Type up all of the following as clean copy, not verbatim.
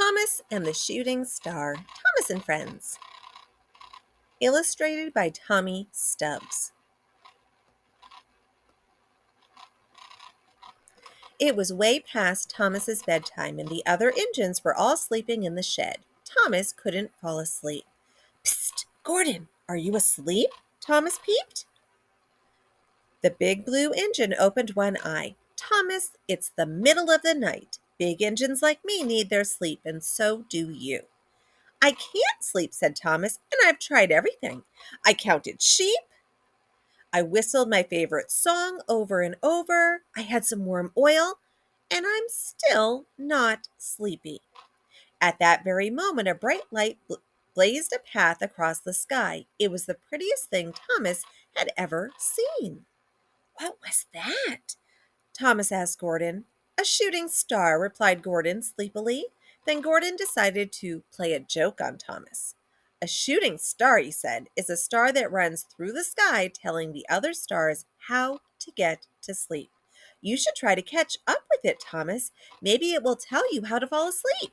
Thomas and the Shooting Star, Thomas and Friends. Illustrated by Tommy Stubbs. It was way past Thomas's bedtime and the other engines were all sleeping in the shed. Thomas couldn't fall asleep. Psst, Gordon, are you asleep? Thomas peeped. The big blue engine opened one eye. Thomas, it's the middle of the night. Big engines like me need their sleep, and so do you. I can't sleep, said Thomas, and I've tried everything. I counted sheep. I whistled my favorite song over and over. I had some warm oil, and I'm still not sleepy. At that very moment, a bright light blazed a path across the sky. It was the prettiest thing Thomas had ever seen. What was that? Thomas asked Gordon. A shooting star, replied Gordon sleepily. Then Gordon decided to play a joke on Thomas. A shooting star, he said, is a star that runs through the sky telling the other stars how to get to sleep. You should try to catch up with it, Thomas. Maybe it will tell you how to fall asleep.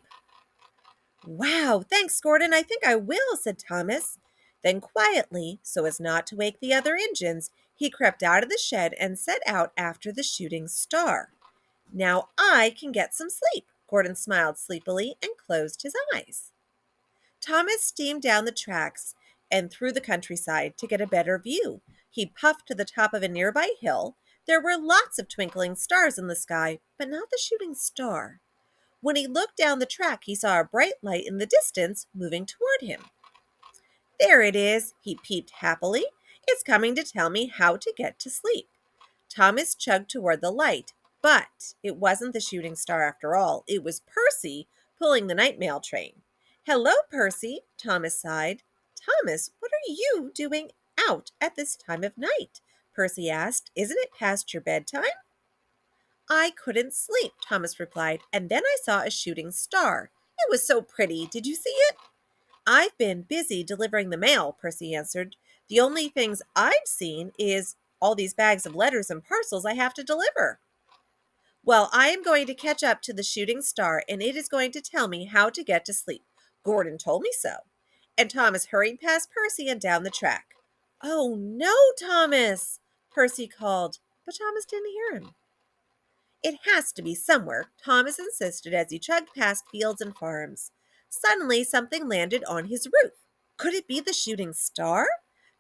Wow, thanks, Gordon. I think I will, said Thomas. Then quietly, so as not to wake the other engines, he crept out of the shed and set out after the shooting star. Now I can get some sleep. Gordon smiled sleepily and closed his eyes. Thomas steamed down the tracks and through the countryside to get a better view. He puffed to the top of a nearby hill. There were lots of twinkling stars in the sky, but not the shooting star. When he looked down the track, he saw a bright light in the distance moving toward him. There it is, he peeped happily. It's coming to tell me how to get to sleep. Thomas chugged toward the light, but it wasn't the shooting star after all. It was Percy pulling the night mail train. Hello, Percy, Thomas sighed. Thomas, what are you doing out at this time of night? Percy asked. Isn't it past your bedtime? I couldn't sleep, Thomas replied, and then I saw a shooting star. It was so pretty. Did you see it? I've been busy delivering the mail, Percy answered. The only things I've seen is all these bags of letters and parcels I have to deliver. Well, I am going to catch up to the shooting star, and it is going to tell me how to get to sleep. Gordon told me so. And Thomas hurried past Percy and down the track. Oh, no, Thomas, Percy called, but Thomas didn't hear him. It has to be somewhere, Thomas insisted as he chugged past fields and farms. Suddenly, something landed on his roof. Could it be the shooting star?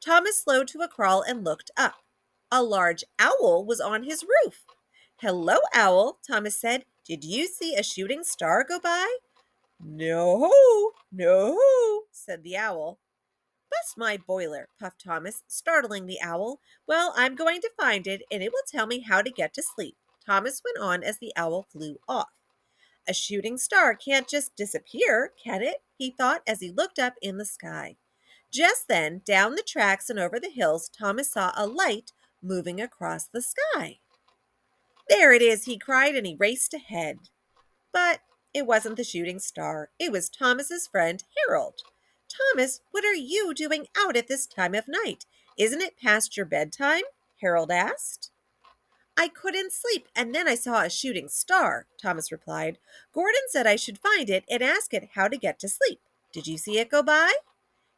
Thomas slowed to a crawl and looked up. A large owl was on his roof. Hello, Owl, Thomas said. Did you see a shooting star go by? No, said the owl. Bust my boiler, puffed Thomas, startling the owl. Well, I'm going to find it, and it will tell me how to get to sleep. Thomas went on as the owl flew off. A shooting star can't just disappear, can it? He thought as he looked up in the sky. Just then, down the tracks and over the hills, Thomas saw a light moving across the sky. There it is, he cried, and he raced ahead. But it wasn't the shooting star. It was Thomas's friend, Harold. Thomas, what are you doing out at this time of night? Isn't it past your bedtime? Harold asked. I couldn't sleep, and then I saw a shooting star, Thomas replied. Gordon said I should find it and ask it how to get to sleep. Did you see it go by?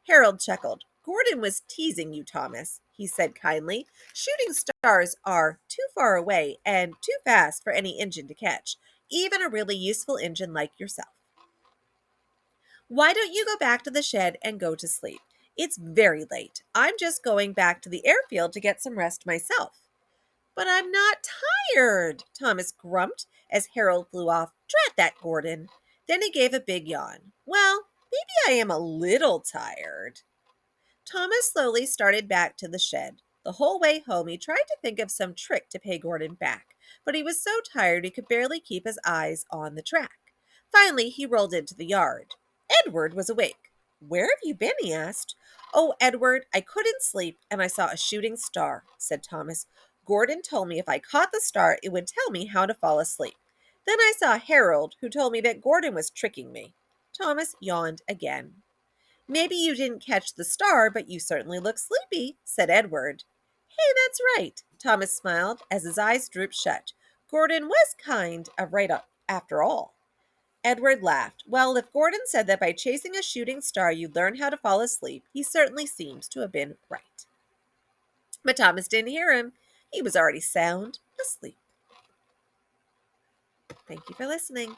Harold chuckled. Gordon was teasing you, Thomas, he said kindly. Shooting stars are too far away and too fast for any engine to catch, even a really useful engine like yourself. Why don't you go back to the shed and go to sleep? It's very late. I'm just going back to the airfield to get some rest myself. But I'm not tired, Thomas grumped as Harold flew off. Drat that, Gordon. Then he gave a big yawn. Well, maybe I am a little tired. Thomas slowly started back to the shed. The whole way home, he tried to think of some trick to pay Gordon back, but he was so tired he could barely keep his eyes on the track. Finally, he rolled into the yard. Edward was awake. Where have you been? He asked. Oh, Edward, I couldn't sleep, and I saw a shooting star, said Thomas. Gordon told me if I caught the star, it would tell me how to fall asleep. Then I saw Harold, who told me that Gordon was tricking me. Thomas yawned again. Maybe you didn't catch the star, but you certainly look sleepy, said Edward. Hey, that's right, Thomas smiled as his eyes drooped shut. Gordon was kind of right up after all. Edward laughed. Well, if Gordon said that by chasing a shooting star you'd learn how to fall asleep, he certainly seems to have been right. But Thomas didn't hear him. He was already sound asleep. Thank you for listening.